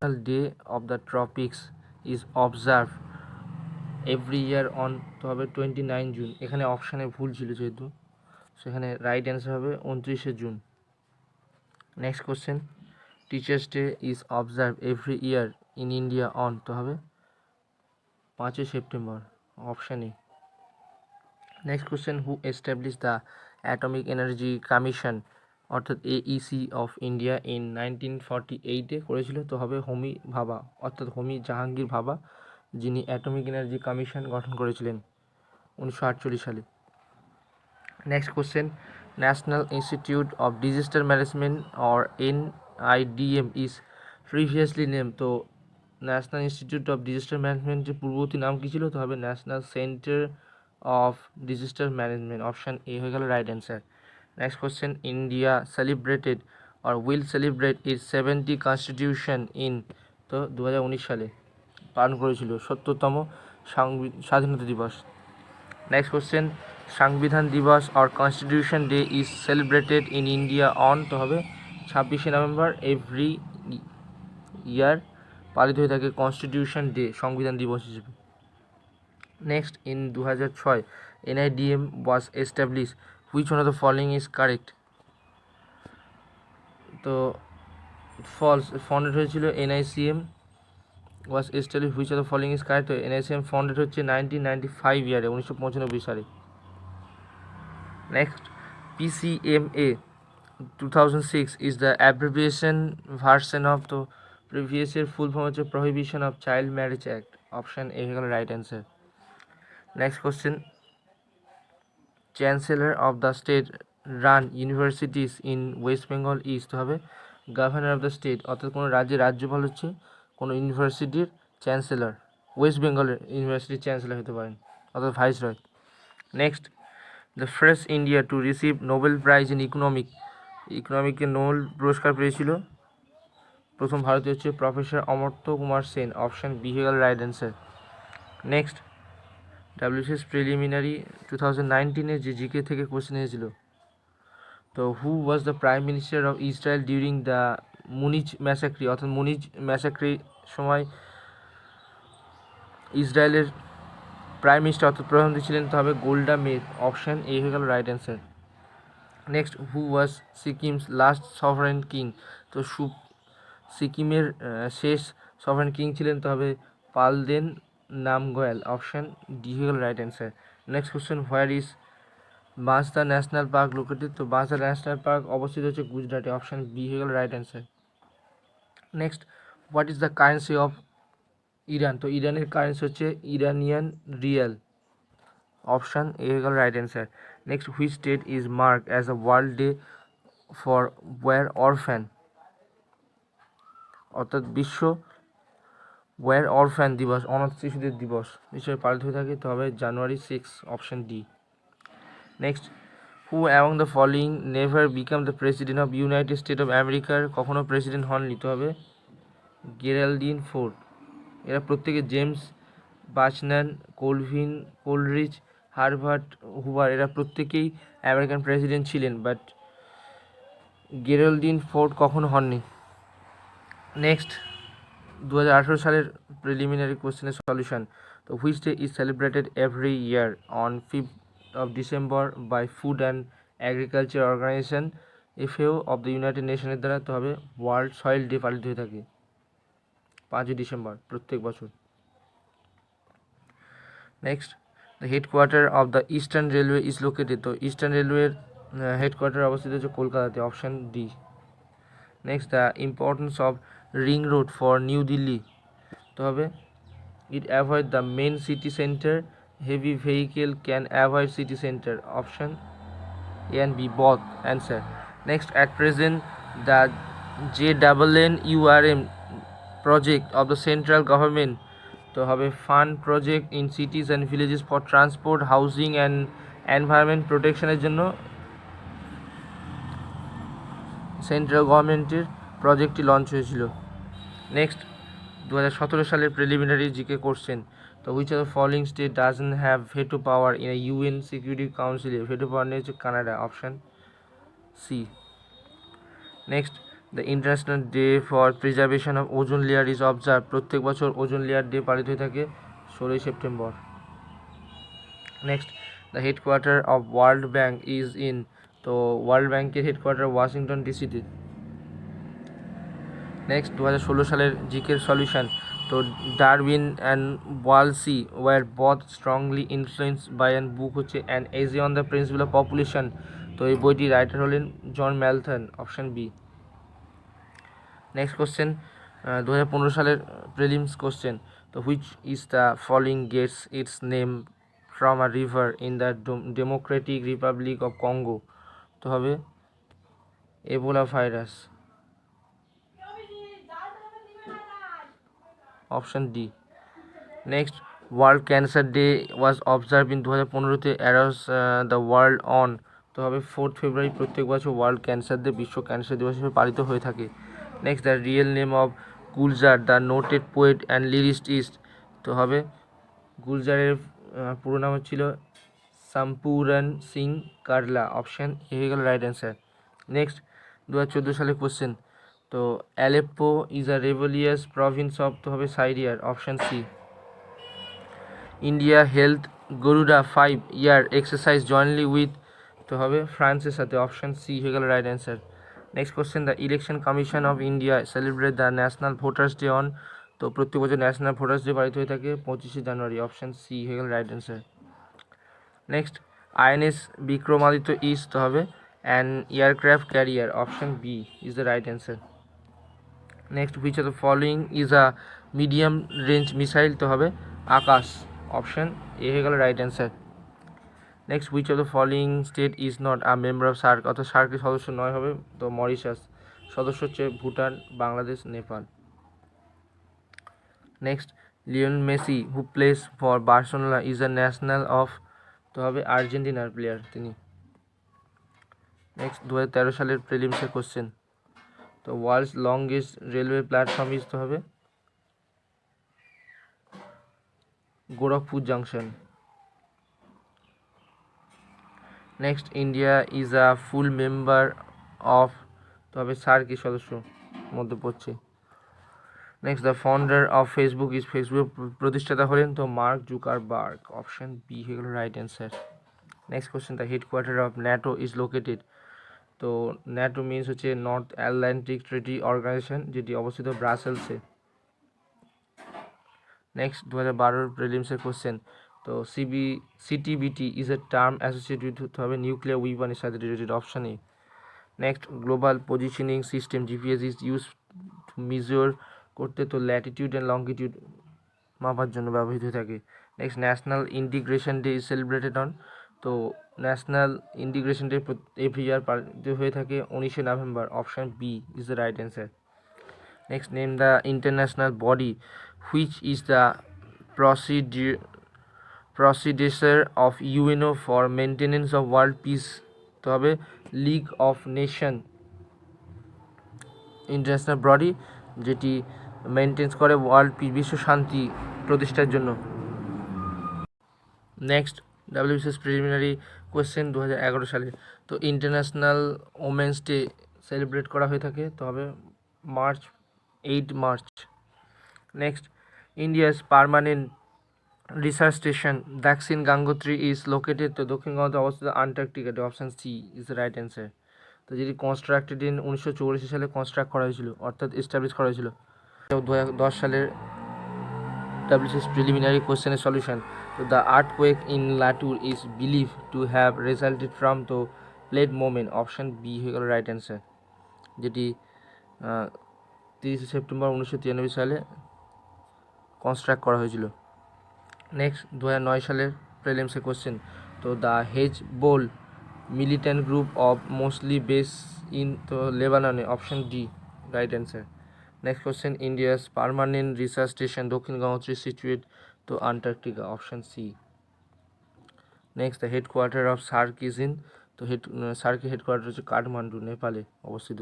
International day of the ট্রপিক্স is observe every year on তো হবে 29 June. এখানে অপশানে ভুল ছিল যেহেতু, সেখানে রাইট অ্যান্সার হবে 29শে June. Next question, teachers day is observe every year in India on তো হবে 5ই September, option A. Next question, who establish the atomic energy commission অর্থাৎ AEC অফ ইন্ডিয়া ইন 1948-এ করেছিল তো হবে হোমি ভাবা অর্থাৎ হোমি জাহাঙ্গীর ভাবা, যিনি অ্যাটমিক এনার্জি কমিশন গঠন করেছিলেন 1948 সালে। Next question, national institute of disaster management or NIDM is previously name তো ন্যাশনাল ইনস্টিটিউট অফ ডিজাস্টার ম্যানেজমেন্টের পূর্ববর্তী নাম কী ছিল তো হবে national centre of disaster management, option A হয়ে গেল right answer. Next question, India celebrated or will celebrate it's 70 constitution in তো 2019 সালে পালন করেছিল 70তম স্বাধীনতা দিবস। নেক্সট কোশ্চেন, সংবিধান দিবস or constitution day is celebrated in India on তো হবে 26শে নভেম্বর এভরি ইয়ার পালিত হয়ে থাকে কনস্টিটিউশন ডে সংবিধান দিবস হিসেবে। Next, in 2006 NIDM was establish, which one of the following is correct তো ফলস, ফাউন্ডেড হয়েছিল NICM was establish, which of the following is correct তো NICM ফাউন্ডেড হচ্ছে 1995 ইয়ারে 1995 সালে। Next, PCMA 2006 is the abbreviation version of তো প্রিভিয়াসের full form হচ্ছে prohibition of child marriage act, option A হয়ে গেল right answer. Next question, chancellor of the state run universities in West Bengal is তো হবে governor of the state, অর্থাৎ কোনো রাজ্যের রাজ্যপাল হচ্ছে কোনো ইউনিভার্সিটির চ্যান্সেলর, ওয়েস্ট বেঙ্গলের ইউনিভার্সিটির চ্যান্সেলর হতে পারেন অর্থাৎ viceroy. Next, the first India to receive Nobel prize in ইকোনমিকে নোবেল পুরস্কার পেয়েছিল প্রথম ভারতীয় হচ্ছে professor Amartya Kumar Sen, option B হয়ে গেল right answer. Next, WCS preliminary 2019-এ যে জিকে থেকে কোশ্চেন এসেছিল তো who was the prime minister of Israel during the Munich massacre, অর্থাৎ মুনিজ ম্যাসাক্রির সময় ইসরায়েলের প্রাইম মিনিস্টার অর্থাৎ প্রধানমন্ত্রী ছিলেন তো হবে গোল্ডা মের, অপশান এ হয়ে গেল রাইট অ্যান্সার। নেক্সট, হু ওয়াজ সিকিমস লাস্ট সভারেন কিং তো সিকিমের শেষ সভারেন কিং ছিলেন তো হবে পালদেন নামগয়াল, অপশান ডি হয়ে গেল right answer. Next question, where is Bansda national park located তো বাঁশদা ন্যাশনাল পার্ক অবস্থিত হচ্ছে গুজরাটে, অপশান বি হয়ে গেল right answer. Next, what is the currency of Iran তো ইরানের কারেন্সি হচ্ছে ইরানিয়ান রিয়াল, অপশান এ হয়ে গেল right answer. Next, which state is mark as a world day for war orphan অর্থাৎ বিশ্ব ওয়ার অরফ্যান দিবস অনাথ শিশুদের দিবস হিসেবে পালিত হয়ে থাকে তবে জানুয়ারি 6, option D. Next, who among the following never become the president of United state of আমেরিকার কখনও প্রেসিডেন্ট হন নিতে হবে গেরাল্ডিন ফোর্ড, এরা প্রত্যেকে James Buchanan, Coolidge, Herbert Hoover এরা প্রত্যেকেই আমেরিকান প্রেসিডেন্ট ছিলেন, বাট গেরাল্ডিন ফোর্ড কখনো হননি। নেক্সট, 2018 সালের প্রিলিমিনারি কোশ্চেনের সলিউশন তো which day is celebrated every year on 5th of December by food and agriculture organization FAO of the united নেশনের দ্বারা তো হবে ওয়ার্ল্ড সয়েল ডে পালিত হয়ে থাকে 5ই ডিসেম্বর প্রত্যেক বছর। Next, the headquarter of the eastern railway is located তো ইস্টার্ন রেলওয়ের হেডকোয়ার্টার অবস্থিত হচ্ছে কলকাতাতে, option D. Next, the importance of ring road for new Delhi তো হবে it avoid the main city centre, heavy vehicle can avoid city centre, option A and B both answer. Next, at present the JNNURM project of the central government তো হবে fund project in cities and villages for transport housing and environment প্রোটেকশনের জন্য central গভর্নমেন্টের প্রজেক্টটি launch হয়েছিল। Next, 2017 সালের preliminary GK question তো which of the following state doesn't have veto power in UN security কাউন্সিলে ভেটো পাওয়ার নিয়ে হচ্ছে Canada, option C. Next, the international day for preservation of ozone layer is observe, প্রত্যেক বছর ozone layer day পালিত হয়ে থাকে 16ই September. Next, the headquarter of world bank is in, তো ওয়ার্ল্ড ব্যাঙ্কের হেডকোয়ার্টার ওয়াশিংটন ডিসিতে। নেক্সট, 2016 সালের জিকের সলিউশন, তো Darwin and Wallace were both strongly influence by an book হচ্ছে an essay on the principle of population, তো এই বইটির রাইটার হলেন John Malthus, option B. Next question, 2015 সালের প্রিলিমস কোশ্চেন, তো which is the following gets its name from a river in the democratic republic of Congo, তো হবে Ebola virus, option D. Next, world cancer day was observe in 2015 across the world on, তো হবে 4 February, প্রত্যেক বছর world cancer day, বিশ্ব cancer দিবস হিসেবে পালিত হয়ে থাকে। Next, the real name of Gulzar the noted poet and lyricist is, তো হবে গুলজারের পুরো নাম হচ্ছিল সাম্পুরন সিং কারলা, অপশান এ হয়ে গেল রাইট অ্যান্সার। নেক্সট, 2014 সালের কোশ্চেন, তো Aleppo is a rebellious province of, তো হবে সাইরিয়ার, option C. India health Garuda 5-year exercise jointly with, তো হবে ফ্রান্সের সাথে, অপশান সি হয়ে গেল right answer. Next question, the election commission of India celebrate the national voters day on, তো প্রত্যেক বছর ন্যাশনাল ভোটার্স ডে পালিত হয়ে থাকে 25শে জানুয়ারি, অপশান সি হয়ে গেল right answer. Next, INS Vikramaditya is, তো হবে an aircraft carrier, option B is the right answer. Next, which of the following is a medium range missile, তো হবে আকাশ, অপশান এ হয়ে গেল right answer. Next, which of the following state is not a member of SAARC, অর্থাৎ সার্কের সদস্য নয় হবে, তো মরিশাস, সদস্য হচ্ছে Bhutan, Bangladesh, Nepal. Next, Lionel Messi who plays for Barcelona is a national of, তো হবে আর্জেন্টিনার প্লেয়ার তিনি। নেক্সট, 2013 সালের প্রিলিমসের কোশ্চেন, তো world's longest railway platform is, তো হবে Gorakhpur junction. Next, India is a full member of, তো হবে সার্কের সদস্য মধ্যে পড়ছে। Next, the founder of Facebook is, Facebook প্রতিষ্ঠাতা হলেন তো মার্ক জুকারবার্গ, অপশান বি হয়ে গেল right answer. Next question, the headquarter of NATO is located, তো ন্যাটো মিনস হচ্ছে নর্থ অ্যাটলান্টিক ট্রিটি অর্গানাইজেশন, যেটি অবস্থিত ব্রাসেলসে। নেক্সট, 2012 প্রিলিমসের কোশ্চেন, তো CTBT is a term associated হবে নিউক্লিয়ার উইপনের সাথে related, option A. Next, global positioning system GPS is use to measure করতে, তো Latitude and longitude মাপার জন্য ব্যবহৃত হয়ে থাকে। Next, national integration day is celebrated on, তো national integration day every year পালিত হয়ে থাকে 19শে November, option B is the right answer. Next, name the international body which is the predecessor of UNO for maintenance of world peace, তো হবে league of nation international body, যেটি maintenance করে world peace, বিশ্ব শান্তি প্রতিষ্ঠার জন্য। Next, WBCS preliminary question 2011 সালে, তো ইন্টারন্যাশনাল ওমেন্স ডে সেলিব্রেট করা হয়ে থাকে, তো হবে 8 March. Next, India's permanent research station Dakshin Gangotri is located, তো দক্ষিণ গঙ্গোতে অবস্থিত আন্টার্কটিকাতে, option C is the right answer. তো যেটি কনস্ট্রাক্টেড ইন 1984 সালে কনস্ট্রাক্ট করা হয়েছিল, অর্থাৎ এস্টাবলিশ করা হয়েছিল। 2010 সালের WCS preliminary question solution, so the earthquake in Latur is believed to have resulted from the plate movement, option B হয়ে গেল রাইট অ্যান্সার, যেটি 30 সেপ্টেম্বর 1993 সালে কনস্ট্রাক্ট করা হয়েছিল। নেক্সট, 2009 সালের প্রিলিমসের কোশ্চেন, তো the Hezbollah militant group of mostly base in, তো লেবাননে, option D right answer. Next question, India's permanent research station Dakshin Gangotri situate, তো Antarctica, option C. Next, the headquarter of SAARC is in, তো সার্কের headquarter হচ্ছে কাঠমান্ডু, নেপালে অবস্থিত।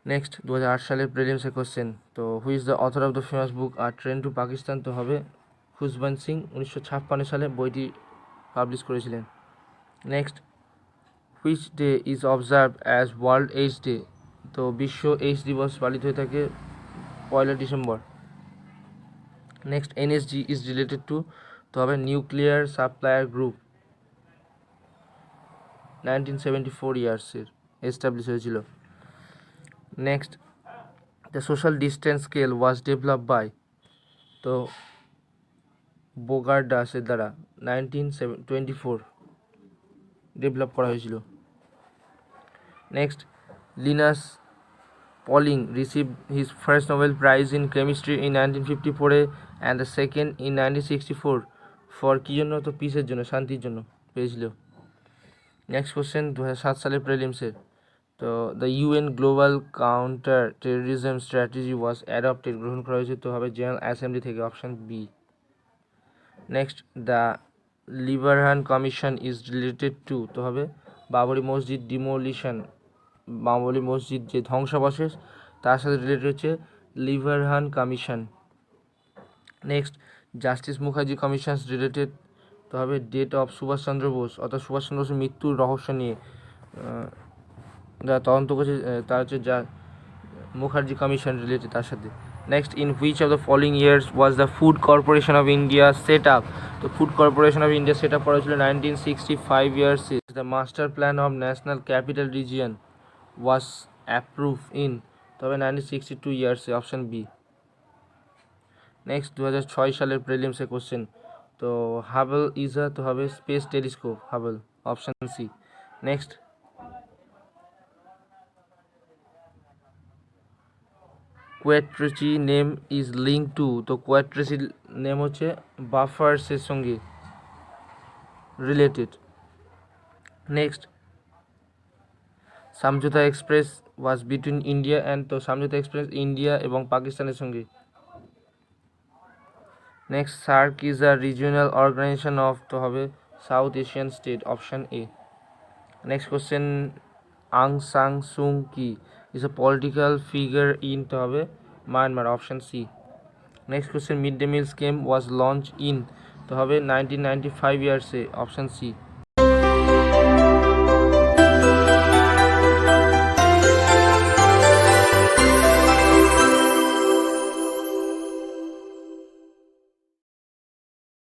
Next, 2008 সালের প্রিলিমসের কোশ্চেন, তো who is the author of the famous book আর ট্রেন টু পাকিস্তান, তো হবে খুশবন্ত সিং, 1956 সালে বইটি পাবলিশ করেছিলেন। Next, which day is observe as world AIDS day, তো বিশ্ব এইডস দিবস পালিত হয়ে থাকে 1 December. Next NSG is related to, তো হবে নিউক্লিয়ার সাপ্লায়ার গ্রুপ, 1974 ইয়ার্সের এস্টাবলিশ হয়েছিল। Next the social distance scale was develop by, তো বোগার্ডাসের দ্বারা 1924 ডেভেলপ করা হয়েছিল। Next Linus Pauling received his first Nobel prize in chemistry in 1954 and the second in 1964 for কী জন্য, তো পিসের জন্য, শান্তির জন্য পেয়েছিল। নেক্সট কোশ্চেন 2007 সালের প্রিলিমসের, তো the UN global counter terrorism strategy was adopted, গ্রহণ করা হয়েছে, তো হবে জেনারেল অ্যাসেম্বলি থেকে, option B. Next the Liberhan commission is related to, তো হবে বাবরি মসজিদ ডিমোলিশন, বাবরি মসজিদ যে ধ্বংসাবশেষ তার সাথে রিলেটেড হচ্ছে Liberhan commission. Next justice Mukherjee commission related, তো হবে ডেট অফ সুভাষচন্দ্র বোস, অর্থাৎ সুভাষচন্দ্র বোসের মৃত্যুর রহস্য নিয়ে যারা তদন্ত করেছে তার হচ্ছে যা মুখার্জি কমিশন রিলেটেড তার সাথে। Next in which of the following years was the food corporation of India set up, তো food corporation of India set up করা হয়েছিল 1965 years. The master plan of national capital region was approve in, তবে 1962 ইয়ার্সে, option B. Next 2006 সালের প্রিলিমসে question, তো Hubble is a, তো হবে space telescope Hubble, option C. Next Quattrocchi name is link to, তো কোয়াট্রেচি নেম হচ্ছে বাফার্সের সঙ্গে related. Next Samjhauta express was between India and, তো সমঝোতা এক্সপ্রেস ইন্ডিয়া এবং পাকিস্তানের সঙ্গে। Next SAARC is a regional organisation of, তো হবে South Asian state, option A. Next question Aung San Suu Kyi is a political figure in, তো হবে Myanmar, option C. Next question mid day meal scheme was launch in, তো হবে 1995 ইয়ার্সে, option C.